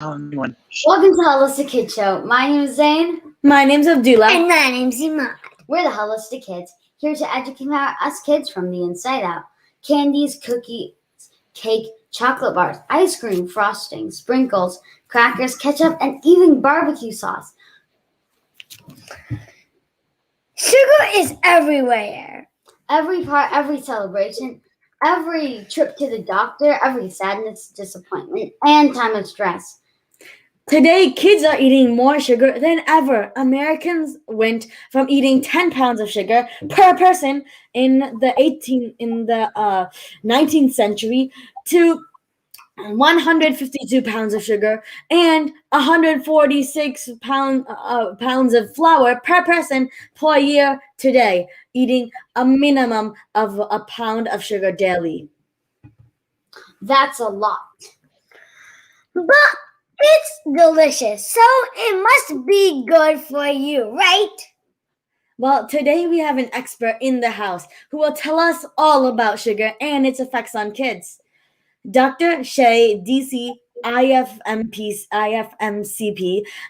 Welcome to Holistic Kid Show. My name is Zane. My name's Abdullah. And my name's Iman. We're the Holistic Kids, here to educate us kids from the inside out. Candies, cookies, cake, chocolate bars, ice cream, frosting, sprinkles, crackers, ketchup, and even barbecue sauce. Sugar is everywhere. Every part, every celebration, every trip to the doctor, every sadness, disappointment, and time of stress. Today, kids are eating more sugar than ever. Americans went from eating 10 pounds of sugar per person in the 19th century to 152 pounds of sugar and 146 pounds of flour per person per year today, eating a minimum of a pound of sugar daily. That's a lot. But it's delicious, so it must be good for you, right? Well, today we have an expert in the house who will tell us all about sugar and its effects on kids. Dr. Shay, DC, IFMCP,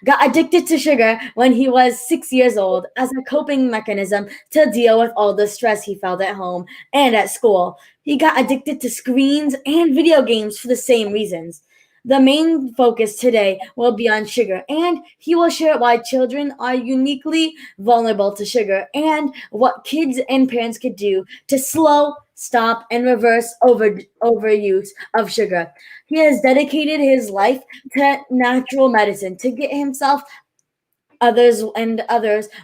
got addicted to sugar when he was 6 years old as a coping mechanism to deal with all the stress he felt at home and at school. He got addicted to screens and video games for the same reasons. The main focus today will be on sugar, and he will share why children are uniquely vulnerable to sugar and what kids and parents could do to slow, stop, and reverse overuse of sugar. He has dedicated his life to natural medicine to get himself, others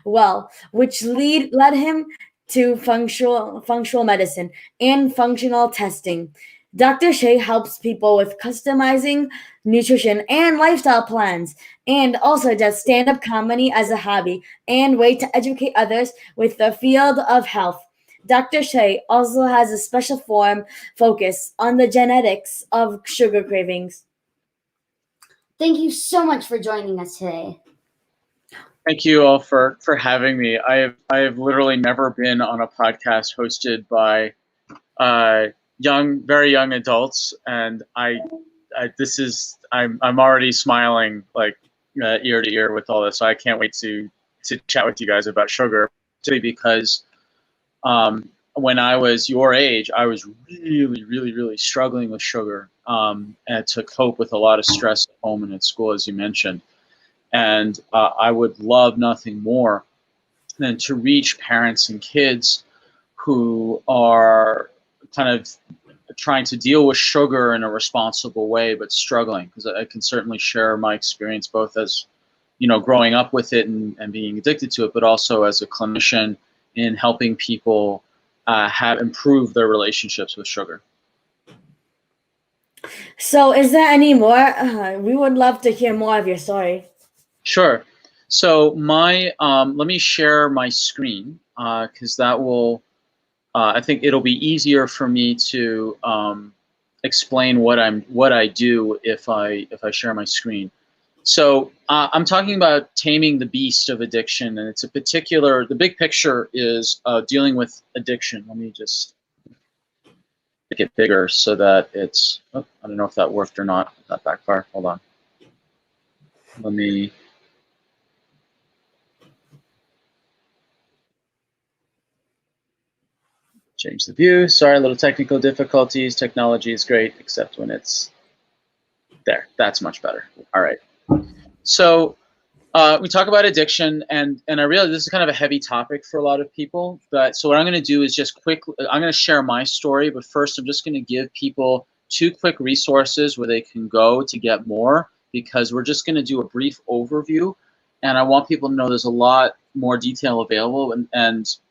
well, which led him to functional medicine and functional testing. Dr. Shay helps people with customizing nutrition and lifestyle plans, and also does stand-up comedy as a hobby and way to educate others with the field of health. Dr. Shay also has a special focus on the genetics of sugar cravings. Thank you so much for joining us today. Thank you all for having me. I have literally never been on a podcast hosted by very young adults, and I'm already smiling like ear to ear with all this. So I can't wait to chat with you guys about sugar, because when I was your age, I was really struggling with sugar, and to cope with a lot of stress at home and at school, as you mentioned. And I would love nothing more than to reach parents and kids who are kind of trying to deal with sugar in a responsible way, but struggling, because I can certainly share my experience both as, growing up with it and being addicted to it, but also as a clinician in helping people have improved their relationships with sugar. So is there any more? We would love to hear more of your story. Sure. So let me share my screen, because that will, I think it'll be easier for me to explain what I do if I share my screen. So I'm talking about taming the beast of addiction, and the big picture is dealing with addiction. Let me just make it bigger so that it's, I don't know if that worked or not. That backfire. Hold on. Let me. Change the view. Sorry, little technical difficulties. Technology is great, except when it's there. That's much better. All right. So we talk about addiction, and I realize this is kind of a heavy topic for a lot of people. So what I'm going to do is just quickly, I'm going to share my story, but first I'm just going to give people 2 quick resources where they can go to get more, because we're just going to do a brief overview, and I want people to know there's a lot more detail available, and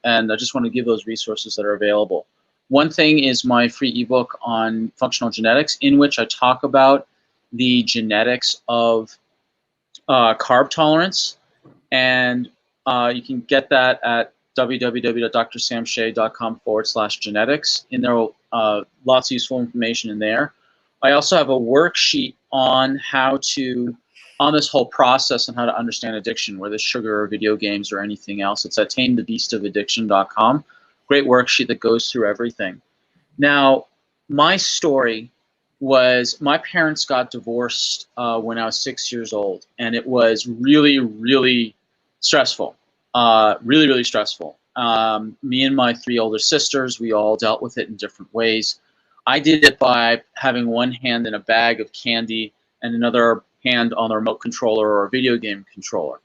I just want to give those resources that are available. One thing is my free ebook on functional genetics, in which I talk about the genetics of carb tolerance, and you can get that at www.drsamshay.com/genetics. And there are lots of useful information in there. I also have a worksheet on on this whole process and how to understand addiction, whether it's sugar or video games or anything else. It's at tamethebeastofaddiction.com. Great worksheet that goes through everything. Now, my story was my parents got divorced when I was 6 years old, and it was really, really stressful. Really, really stressful. Me and my 3 older sisters, we all dealt with it in different ways. I did it by having one hand in a bag of candy and another hand on the remote controller or a video game controller.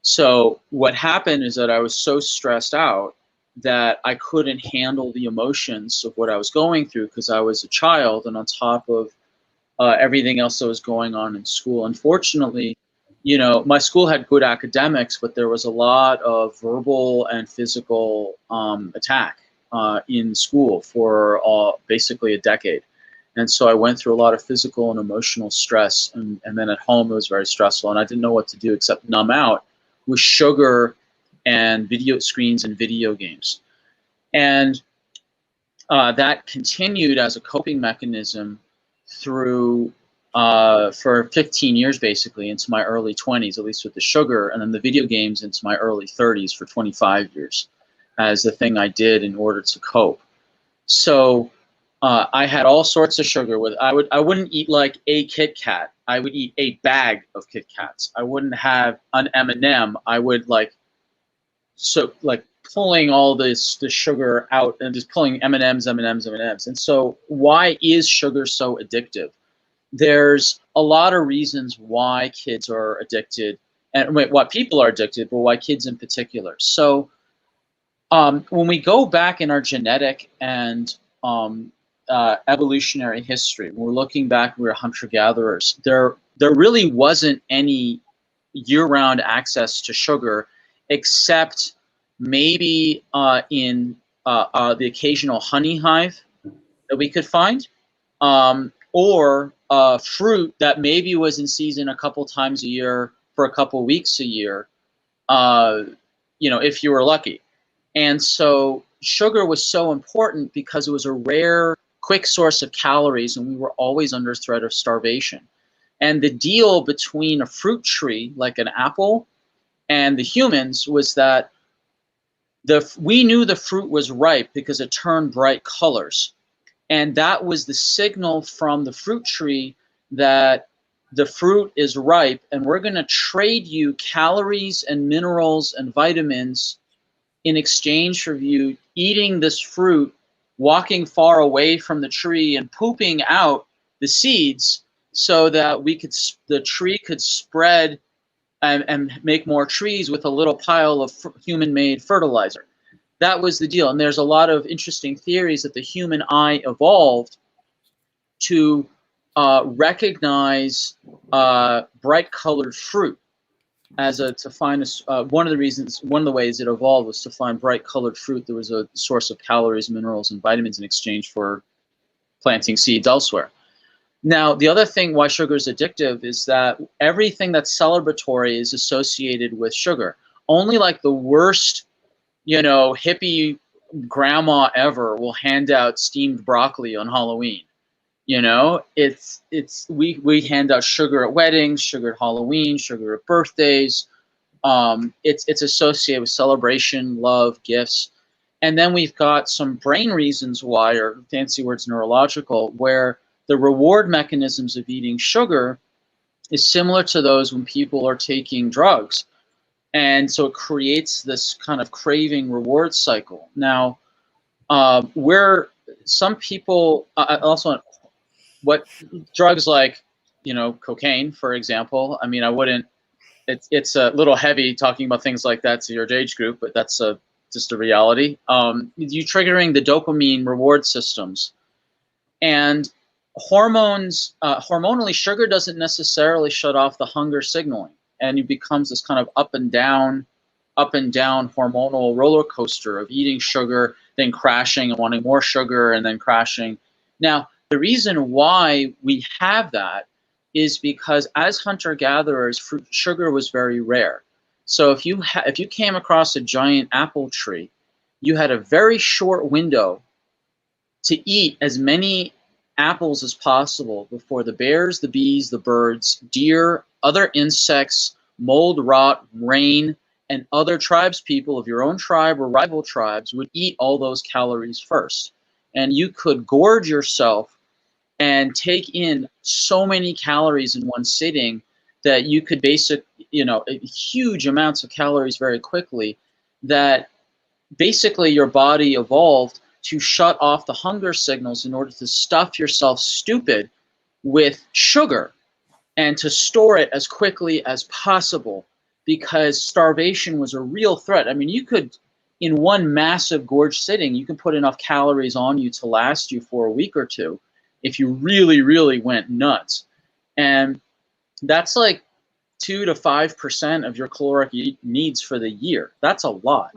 So what happened is that I was so stressed out that I couldn't handle the emotions of what I was going through because I was a child, and on top of everything else that was going on in school. Unfortunately, you know, my school had good academics, but there was a lot of verbal and physical attack in school for basically a decade. And so I went through a lot of physical and emotional stress, and then at home it was very stressful, and I didn't know what to do except numb out with sugar and video screens and video games. And that continued as a coping mechanism through for 15 years basically into my early 20s, at least with the sugar, and then the video games into my early 30s for 25 years as the thing I did in order to cope. So I had all sorts of sugar with I wouldn't eat like a Kit Kat. I would eat a bag of Kit Kats. I wouldn't have an M&M. I would like pulling all the sugar out and just pulling M&Ms. And so why is sugar so addictive? There's a lot of reasons why kids are addicted, and why people are addicted, but why kids in particular. So when we go back in our genetic and evolutionary history, when we're looking back, we were hunter-gatherers, there really wasn't any year-round access to sugar except maybe in the occasional honey hive that we could find, or fruit that maybe was in season a couple times a year for a couple weeks a year, you know, if you were lucky. And so sugar was so important because it was a rare, quick source of calories, and we were always under threat of starvation. And the deal between a fruit tree, like an apple, and the humans was that we knew the fruit was ripe because it turned bright colors. And that was the signal from the fruit tree that the fruit is ripe, and we're going to trade you calories and minerals and vitamins in exchange for you eating this fruit, walking far away from the tree and pooping out the seeds so that the tree could spread and make more trees with a little pile of human-made fertilizer. That was the deal. And there's a lot of interesting theories that the human eye evolved to recognize bright colored fruit as to find one of the ways it evolved was to find bright colored fruit that was a source of calories, minerals, and vitamins in exchange for planting seeds elsewhere. Now, the other thing why sugar is addictive is that everything that's celebratory is associated with sugar. Only like the worst, you know, hippie grandma ever will hand out steamed broccoli on Halloween. You know, we hand out sugar at weddings, sugar at Halloween, sugar at birthdays. It's associated with celebration, love, gifts. And then we've got some brain reasons why, or fancy words, neurological, where the reward mechanisms of eating sugar is similar to those when people are taking drugs. And so it creates this kind of craving reward cycle. Now, where some people also, what drugs like, you know, cocaine, for example, I mean, I wouldn't, it's a little heavy talking about things like that to your age group, but that's just a reality. You triggering the dopamine reward systems. And hormonally, sugar doesn't necessarily shut off the hunger signaling, and it becomes this kind of up and down hormonal roller coaster of eating sugar, then crashing and wanting more sugar, and then crashing. Now, the reason why we have that is because as hunter-gatherers, sugar was very rare. So if you came across a giant apple tree, you had a very short window to eat as many apples as possible before the bears, the bees, the birds, deer, other insects, mold, rot, rain, and other tribes people of your own tribe or rival tribes would eat all those calories first. And you could gorge yourself and take in so many calories in one sitting that you could huge amounts of calories very quickly, that basically your body evolved to shut off the hunger signals in order to stuff yourself stupid with sugar and to store it as quickly as possible, because starvation was a real threat. I mean, you could, in one massive gorge sitting, you can put enough calories on you to last you for a week or two if you really, really went nuts. And that's like 2 to 5% of your caloric needs for the year. That's a lot.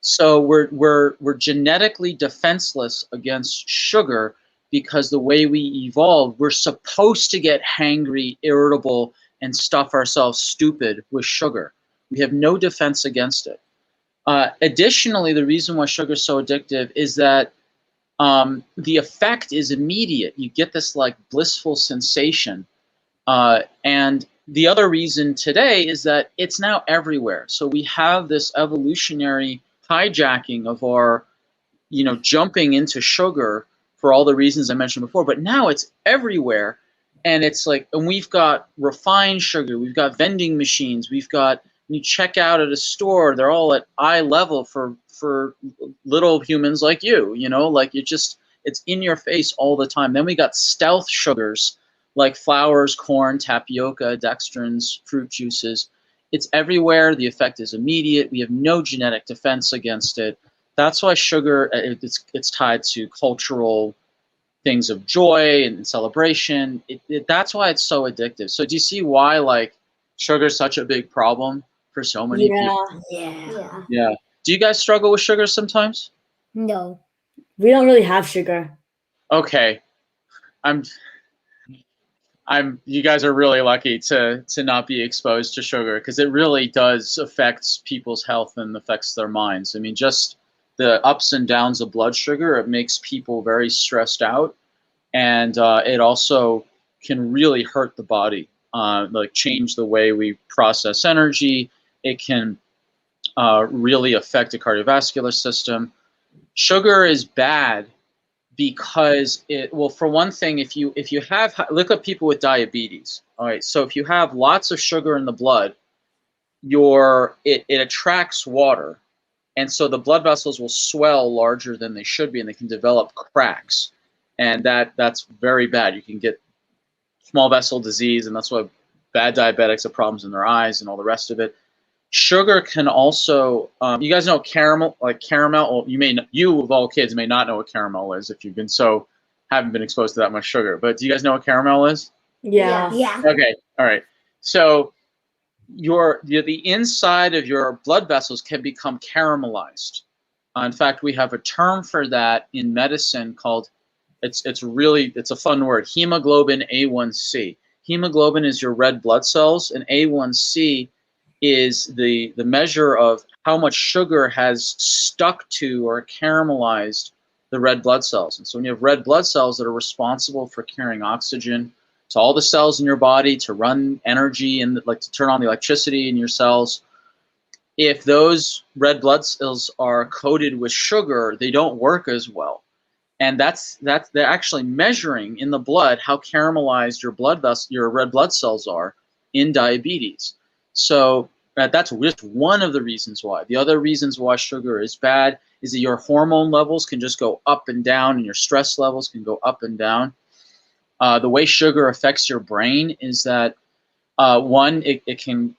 So we're genetically defenseless against sugar, because the way we evolved, we're supposed to get hangry, irritable, and stuff ourselves stupid with sugar. We have no defense against it. Additionally, the reason why sugar is so addictive is that the effect is immediate. You get this like blissful sensation. And the other reason today is that it's now everywhere. So we have this evolutionary hijacking of our, jumping into sugar for all the reasons I mentioned before, but now it's everywhere. And it's like, and we've got refined sugar, we've got vending machines, we've got, when you check out at a store, they're all at eye level for little humans like you, like it's in your face all the time. Then we got stealth sugars like flours, corn, tapioca, dextrins, fruit juices. It's everywhere. The effect is immediate. We have no genetic defense against it. That's why sugar, it's tied to cultural things of joy and celebration. That's why it's so addictive. So do you see why like sugar is such a big problem for so many people? Yeah. Do you guys struggle with sugar sometimes? No. We don't really have sugar. Okay. You guys are really lucky to not be exposed to sugar, because it really does affect people's health and affects their minds. I mean, just the ups and downs of blood sugar, it makes people very stressed out, and it also can really hurt the body, like change the way we process energy. It can really affect the cardiovascular system. Sugar is bad because for one thing, if you look at people with diabetes, all right, so if you have lots of sugar in the blood, it attracts water, and so the blood vessels will swell larger than they should be, and they can develop cracks, and that's very bad. You can get small vessel disease, and that's why bad diabetics have problems in their eyes and all the rest of it. Sugar can also, you guys know caramel, or you of all kids may not know what caramel is if haven't been exposed to that much sugar. But do you guys know what caramel is? Yeah. Yeah. Okay, all right. So the inside of your blood vessels can become caramelized. In fact, we have a term for that in medicine called, it's a fun word, hemoglobin A1C. Hemoglobin is your red blood cells, and A1C is the measure of how much sugar has stuck to or caramelized the red blood cells. And so when you have red blood cells that are responsible for carrying oxygen to all the cells in your body, to run energy and like to turn on the electricity in your cells, if those red blood cells are coated with sugar, they don't work as well. And they're actually measuring in the blood how caramelized your red blood cells are in diabetes. So that's just one of the reasons why. The other reasons why sugar is bad is that your hormone levels can just go up and down, and your stress levels can go up and down. The way sugar affects your brain is that one, it can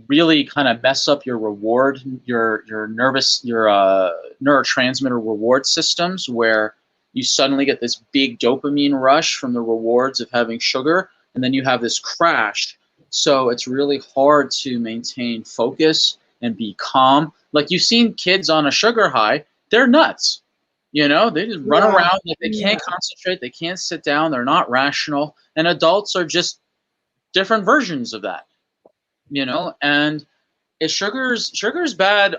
really kind of mess up your neurotransmitter reward systems, where you suddenly get this big dopamine rush from the rewards of having sugar, and then you have this crash. So it's really hard to maintain focus and be calm. Like, you've seen kids on a sugar high, they're nuts. They just run around, like they can't concentrate, they can't sit down, they're not rational. And adults are just different versions of that. And sugar's bad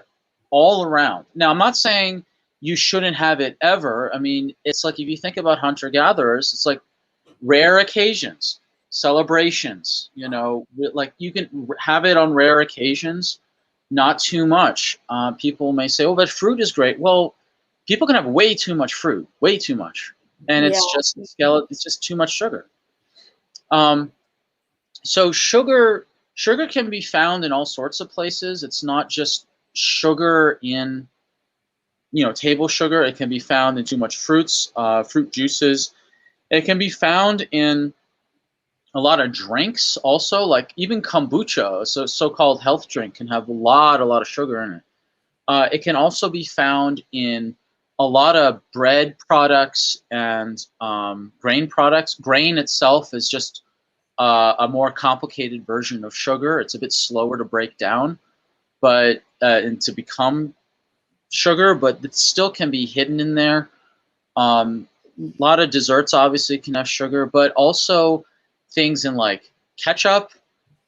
all around. Now, I'm not saying you shouldn't have it ever. I mean, it's like, if you think about hunter-gatherers, it's like rare occasions, celebrations, like you can have it on rare occasions, not too much. People may say, oh, but fruit is great. Well, people can have way too much fruit, way too much. and it's just it's just too much sugar. So sugar can be found in all sorts of places. It's not just sugar in, table sugar. It can be found in too much fruits, fruit juices. It can be found in a lot of drinks also, like even kombucha, so-called health drink, can have a lot of sugar in it. It can also be found in a lot of bread products and grain products. Grain itself is just a more complicated version of sugar. It's a bit slower to break down, but and to become sugar, but it still can be hidden in there. A lot of desserts obviously can have sugar, but also things in like ketchup,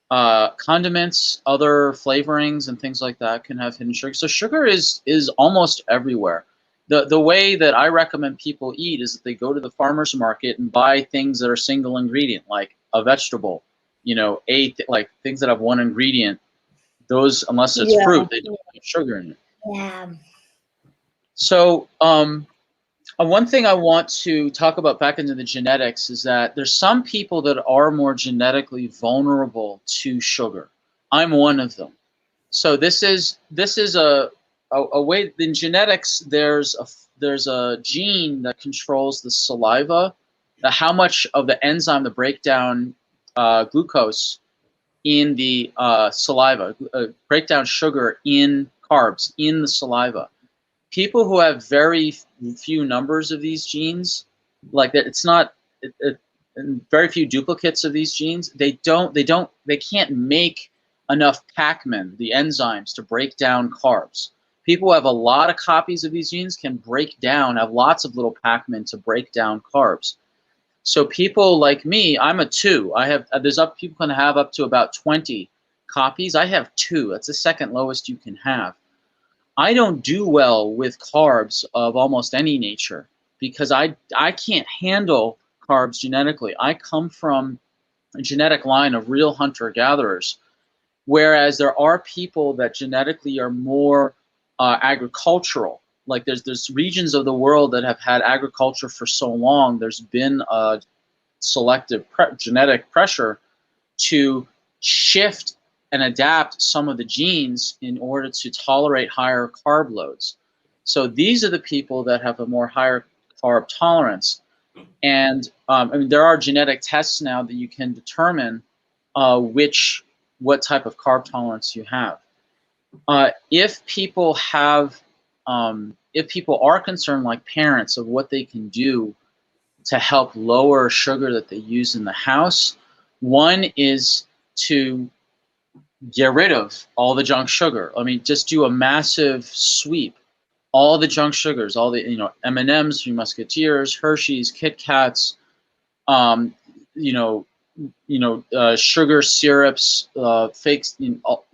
condiments, other flavorings, and things like that can have hidden sugar. So sugar is almost everywhere. The way that I recommend people eat is that they go to the farmer's market and buy things that are single ingredient, like a vegetable, like things that have one ingredient. Those, unless it's fruit, they don't have sugar in it. Yeah. So one thing I want to talk about back into the genetics is that there's some people that are more genetically vulnerable to sugar. I'm one of them. So this is a way in genetics. There's a gene that controls the saliva, how much of the enzyme that break down glucose in the saliva, break down sugar in carbs in the saliva. People who have very few numbers of these genes, like that, it's not very few duplicates of these genes. They can't make enough Pacman, the enzymes, to break down carbs. People who have a lot of copies of these genes can have lots of little Pacman to break down carbs. So people like me, I'm a 2. People can have up to about 20 copies. I have 2. That's the second lowest you can have. I don't do well with carbs of almost any nature because I can't handle carbs genetically. I come from a genetic line of real hunter-gatherers, whereas there are people that genetically are more agricultural. Like there's regions of the world that have had agriculture for so long, there's been a selective genetic pressure to shift and adapt some of the genes in order to tolerate higher carb loads. So these are the people that have a more higher carb tolerance. And there are genetic tests now that you can determine what type of carb tolerance you have. If people are concerned, like parents, of what they can do to help lower sugar that they use in the house, one is to get rid of all the junk sugar. Just do a massive sweep. All the junk sugars, all the M&Ms, Three Musketeers, Hershey's, Kit Kats, sugar syrups, fakes.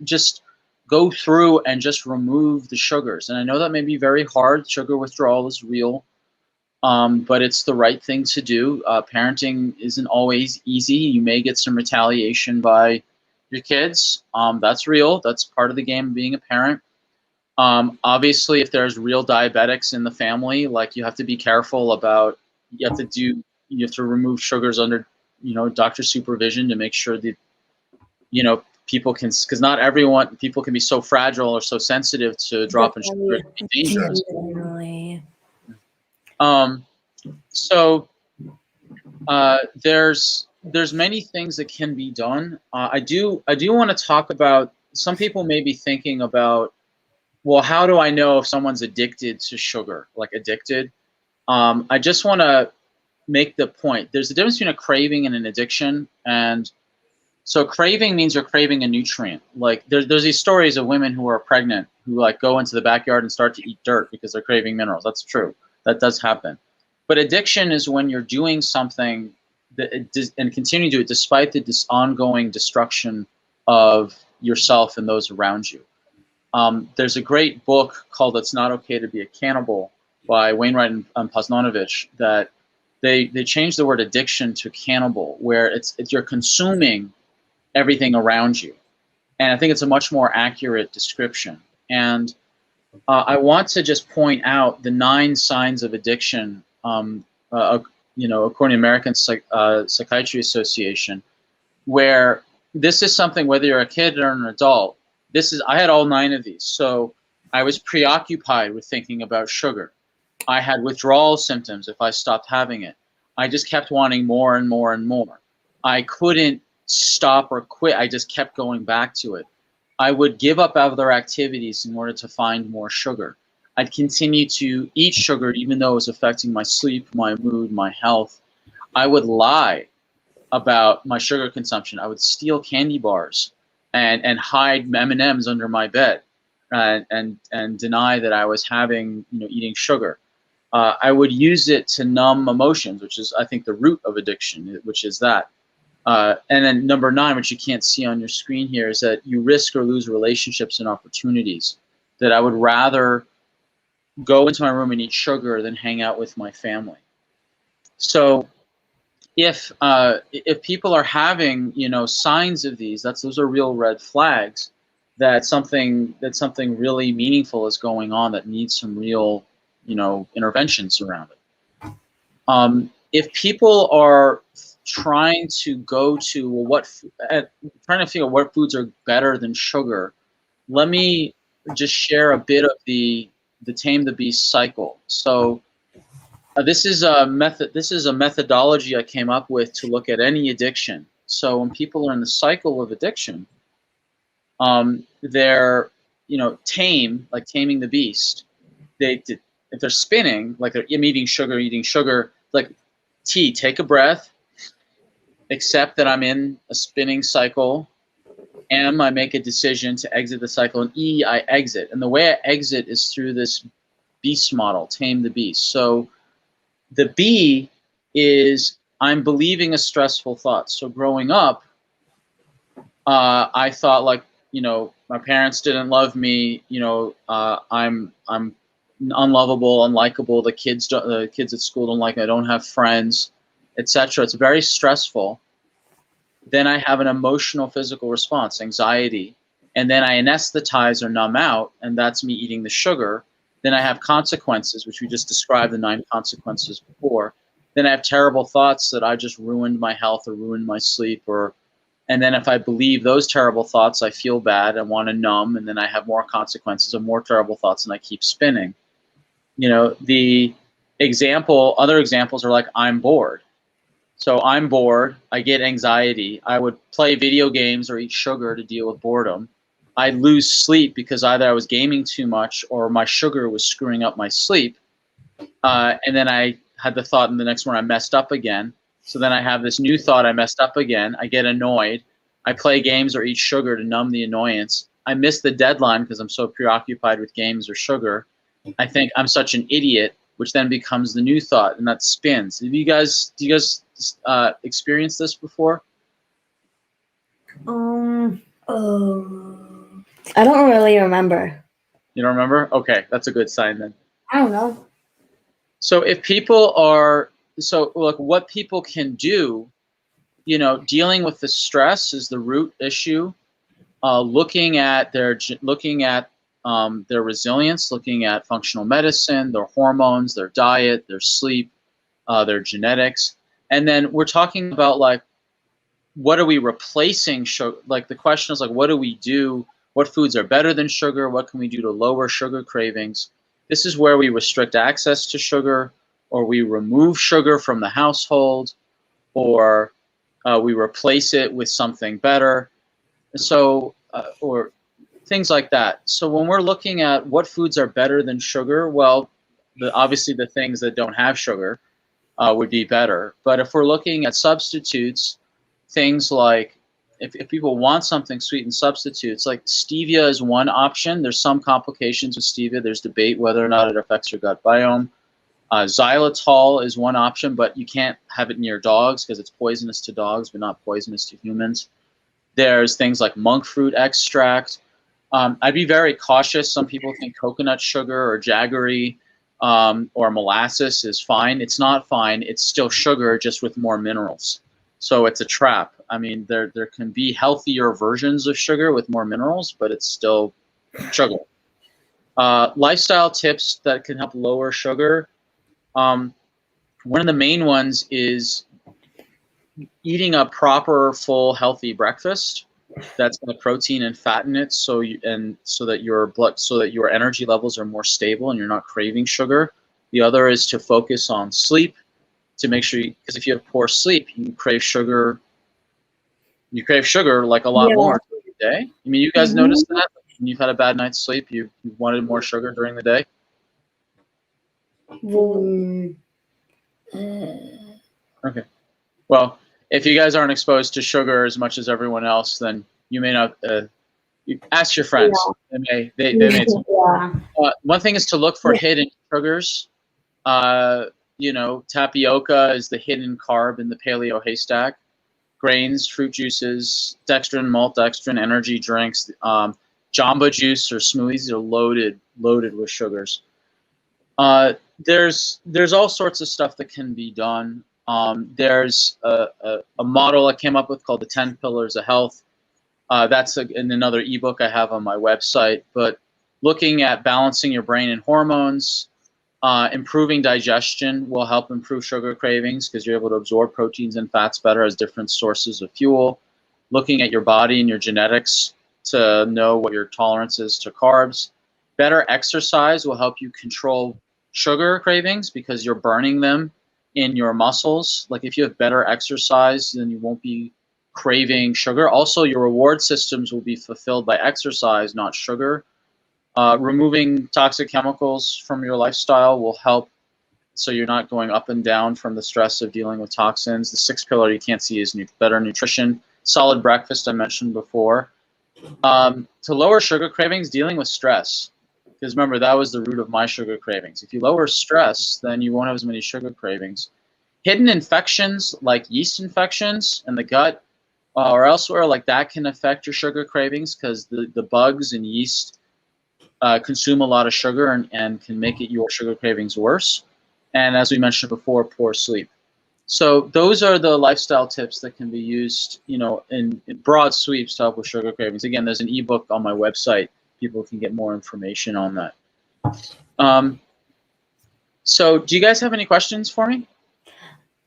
Just go through and just remove the sugars. And I know that may be very hard. Sugar withdrawal is real, but it's the right thing to do. Parenting isn't always easy. You may get some retaliation by your kids. That's real. That's part of the game of being a parent. Obviously, if there's real diabetics in the family, like you have to be careful about. You have to remove sugars under, doctor supervision to make sure that, people can, because not people can be so fragile or so sensitive to drop in sugar. It can be dangerous. So there's many things that can be done. I do want to talk about, some people may be thinking about, well, how do I know if someone's addicted to sugar, like addicted? I just want to make the point. There's a difference between a craving and an addiction. And so craving means you're craving a nutrient. Like there's these stories of women who are pregnant who like go into the backyard and start to eat dirt because they're craving minerals. That's true. That does happen. But addiction is when you're doing something and continue to do it despite the ongoing destruction of yourself and those around you. There's a great book called "It's Not Okay to Be a Cannibal" by Wainwright and Poznanovich that they changed the word addiction to cannibal, where it's you're consuming everything around you. And I think it's a much more accurate description. And I want to just point out the 9 signs of addiction according to American Psychiatry Association, where this is something, whether you're a kid or an adult, I had all 9 of these. So I was preoccupied with thinking about sugar. I had withdrawal symptoms if I stopped having it. I just kept wanting more and more and more. I couldn't stop or quit. I just kept going back to it. I would give up other activities in order to find more sugar. I'd continue to eat sugar even though it was affecting my sleep, my mood, my health. I would lie about my sugar consumption. I would steal candy bars and hide M&Ms under my bed and deny that I was eating sugar. I would use it to numb emotions, which is, I think, the root of addiction, which is that. And then number 9, which you can't see on your screen here, is that you risk or lose relationships and opportunities. That I would rather go into my room and eat sugar than hang out with my family. So if people are having signs of these, those are real red flags that something really meaningful is going on that needs some real interventions around it. If people are trying to go to trying to figure out what foods are better than sugar, let me just share a bit of the Tame the Beast cycle. So this is a methodology I came up with to look at any addiction. So when people are in the cycle of addiction, they're tame, like taming the beast. If they're spinning, like they're eating sugar, like T, take a breath, accept that I'm in a spinning cycle. M, I make a decision to exit the cycle, and E, I exit. And the way I exit is through this beast model, tame the beast. So the B is I'm believing a stressful thought. So growing up, I thought my parents didn't love me. I'm unlovable, unlikable. The kids at school don't like me. I don't have friends, etc. It's very stressful. Then I have an emotional, physical response, anxiety, and then I anesthetize or numb out, and that's me eating the sugar. Then I have consequences, which we just described, the 9 consequences before. Then I have terrible thoughts that I just ruined my health or ruined my sleep, and then if I believe those terrible thoughts, I feel bad, I want to numb, and then I have more consequences of more terrible thoughts, and I keep spinning. Other examples are like I'm bored. So I'm bored, I get anxiety, I would play video games or eat sugar to deal with boredom. I'd lose sleep because either I was gaming too much or my sugar was screwing up my sleep. And then I had the thought in the next one, I messed up again. So then I have this new thought, I messed up again. I get annoyed. I play games or eat sugar to numb the annoyance. I miss the deadline because I'm so preoccupied with games or sugar. I think I'm such an idiot, which then becomes the new thought, and that spins. Do you guys experienced this before? I don't really remember. You don't remember? Okay, that's a good sign then. I don't know. So if people are, what people can do, dealing with the stress is the root issue. Looking at their resilience, looking at functional medicine, their hormones, their diet, their sleep, their genetics. And then we're talking about what are we replacing sugar? The question is what do we do? What foods are better than sugar? What can we do to lower sugar cravings? This is where we restrict access to sugar, or we remove sugar from the household, or we replace it with something better. So, or things like that. So when we're looking at what foods are better than sugar, well, obviously the things that don't have sugar would be better. But if we're looking at substitutes, things like if people want something sweet and substitutes, like stevia is one option. There's some complications with stevia. There's debate whether or not it affects your gut biome. Xylitol is one option, but you can't have it near dogs because it's poisonous to dogs, but not poisonous to humans. There's things like monk fruit extract. I'd be very cautious. Some people think coconut sugar or jaggery or molasses is fine. It's not fine. It's still sugar, just with more minerals. So it's a trap. I mean, there can be healthier versions of sugar with more minerals, but it's still sugar. Lifestyle tips that can help lower sugar. one of the main ones is eating a proper, full, healthy breakfast that's got protein and fat in it, so that your energy levels are more stable and you're not craving sugar. The other is to focus on sleep, to make sure, because if you have poor sleep, you crave sugar. You crave sugar like a lot more during the day. I mean, you guys notice that when you've had a bad night's sleep, you wanted more sugar during the day. Okay. Well, if you guys aren't exposed to sugar as much as everyone else, then you may not. You ask your friends. Yeah. They may. One thing is to look for hidden sugars. Tapioca is the hidden carb in the paleo haystack. Grains, fruit juices, dextrin, maltodextrin, energy drinks, Jamba Juice or smoothies are loaded with sugars. There's all sorts of stuff that can be done. There's a model I came up with called the 10 Pillars of Health. That's in another ebook I have on my website. But looking at balancing your brain and hormones, improving digestion will help improve sugar cravings because you're able to absorb proteins and fats better as different sources of fuel. Looking at your body and your genetics to know what your tolerance is to carbs. Better exercise will help you control sugar cravings because you're burning them in your muscles. Like if you have better exercise, then you won't be craving sugar. Also, your reward systems will be fulfilled by exercise, not sugar. Removing toxic chemicals from your lifestyle will help so you're not going up and down from the stress of dealing with toxins. The sixth pillar you can't see is better nutrition. Solid breakfast I mentioned before. To lower sugar cravings, dealing with stress. Because remember, that was the root of my sugar cravings. If you lower stress, then you won't have as many sugar cravings. Hidden infections like yeast infections in the gut or elsewhere, like that can affect your sugar cravings because the bugs and yeast consume a lot of sugar and can make your sugar cravings worse. And as we mentioned before, poor sleep. So those are the lifestyle tips that can be used, in broad sweeps to help with sugar cravings. Again, there's an ebook on my website. People can get more information on that. So do you guys have any questions for me?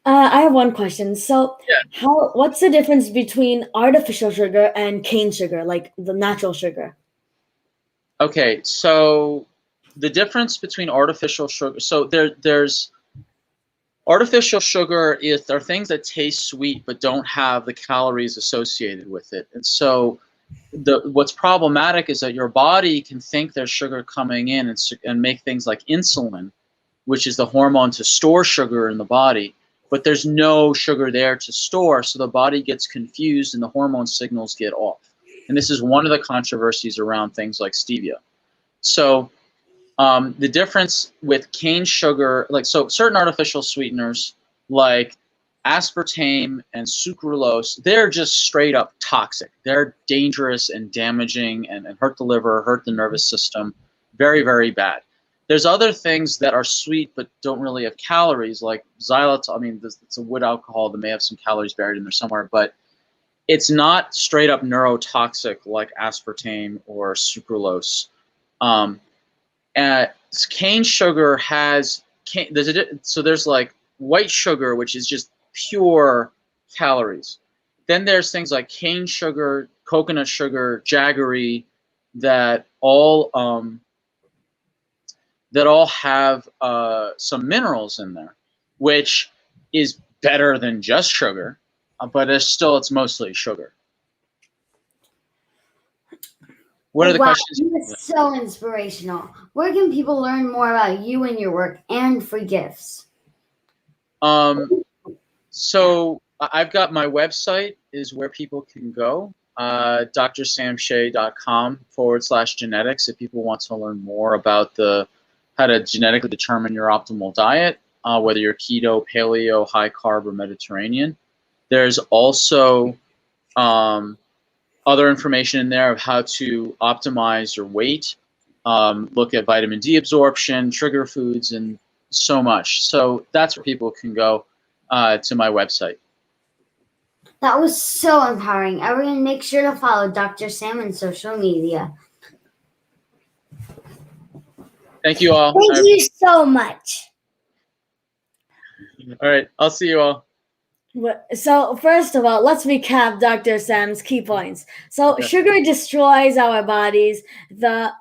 I have one question. So what's the difference between artificial sugar and cane sugar, like the natural sugar? Okay, so the difference between artificial sugar, so there's artificial sugar are things that taste sweet but don't have the calories associated with it. And so what's problematic is that your body can think there's sugar coming in and make things like insulin, which is the hormone to store sugar in the body, but there's no sugar there to store, so the body gets confused and the hormone signals get off. And this is one of the controversies around things like stevia. So the difference with cane sugar, certain artificial sweeteners like aspartame and sucralose, they're just straight up toxic. They're dangerous and damaging and hurt the liver, hurt the nervous system. Very, very bad. There's other things that are sweet but don't really have calories, like xylitol. I mean, it's a wood alcohol that may have some calories buried in there somewhere, but it's not straight up neurotoxic like aspartame or sucralose. Cane sugar has there's like white sugar, which is just pure calories. Then there's things like cane sugar, coconut sugar, jaggery that all have some minerals in there, which is better than just sugar, but it's mostly sugar. What are the questions? It's so inspirational. Where can people learn more about you and your work and free gifts? So I've got my website is where people can go, drsamshay.com/genetics if people want to learn more about how to genetically determine your optimal diet, whether you're keto, paleo, high carb, or Mediterranean. There's also other information in there of how to optimize your weight, look at vitamin D absorption, trigger foods, and so much. So that's where people can go to my website. That was so empowering. Everyone make sure to follow Dr. Sam on social media. Thank you all. Thank you so much. All right. I'll see you all. So first of all, let's recap Dr. Sam's key points. So Okay. sugar destroys our bodies. The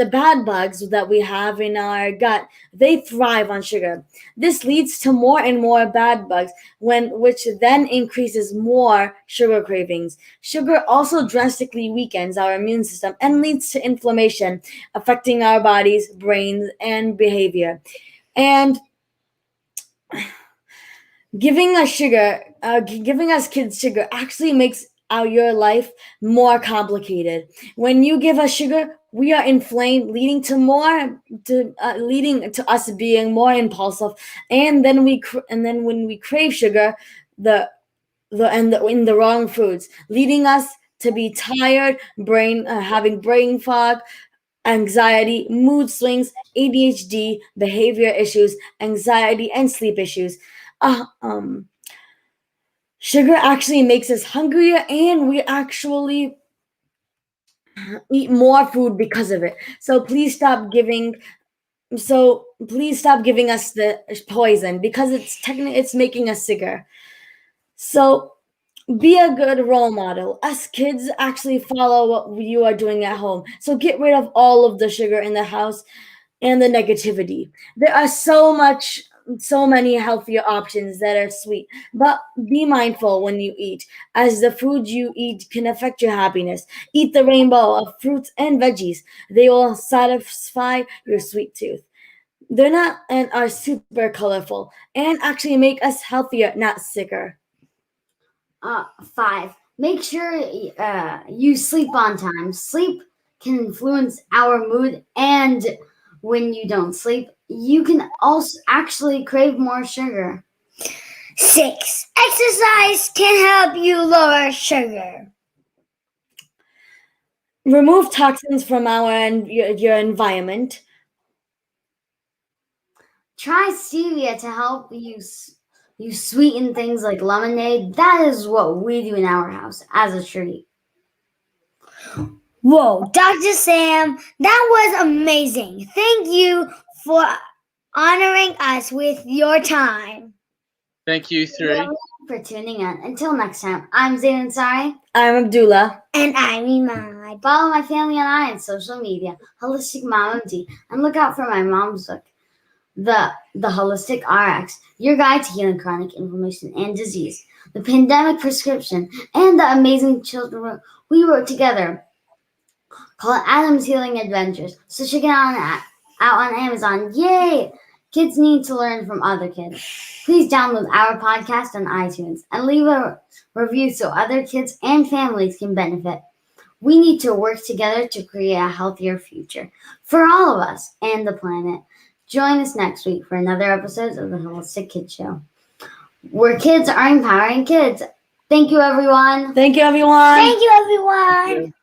bad bugs that we have in our gut, they thrive on sugar. This leads to more and more bad bugs, which then increases more sugar cravings. Sugar also drastically weakens our immune system and leads to inflammation, affecting our bodies, brains, and behavior. And giving us kids sugar actually makes your life more complicated. When you give us sugar, we are inflamed, leading to us being more impulsive, and then when we crave sugar, in the wrong foods, leading us to be tired, having brain fog, anxiety, mood swings, ADHD, behavior issues, anxiety, and sleep issues. Uh, um, Sugar actually makes us hungrier, and we actually eat more food because of it. So please stop giving. So please stop giving us the poison, because it's making us sicker. So be a good role model. Us kids actually follow what you are doing at home. So get rid of all of the sugar in the house and the negativity. There are so many healthier options that are sweet, but be mindful when you eat, as the food you eat can affect your happiness. Eat the rainbow of fruits and veggies. They will satisfy your sweet tooth. They're not and are super colorful and actually make us healthier, not sicker. 5. Make sure you sleep on time. Sleep can influence our mood, and when you don't sleep, you can also actually crave more sugar. 6. Exercise can help you lower sugar. Remove toxins from your environment. Try stevia to help you sweeten things like lemonade. That is what we do in our house as a treat. Whoa, Dr. Sam, that was amazing. Thank you for honoring us with your time. Thank you, 3. For tuning in. Until next time, I'm Zayn Ansari. I'm Abdullah. And I'm Iman. Follow my family and I on social media, Holistic Mom MD, and look out for my mom's book, The Holistic RX, Your Guide to Healing Chronic Inflammation and Disease, The Pandemic Prescription, and the amazing children we wrote together, called Adam's Healing Adventures. So check it out on Amazon. Yay! Kids need to learn from other kids. Please download our podcast on iTunes and leave a review so other kids and families can benefit. We need to work together to create a healthier future for all of us and the planet. Join us next week for another episode of the Holistic Kids Show, where kids are empowering kids. Thank you, everyone. Thank you, everyone. Thank you, everyone.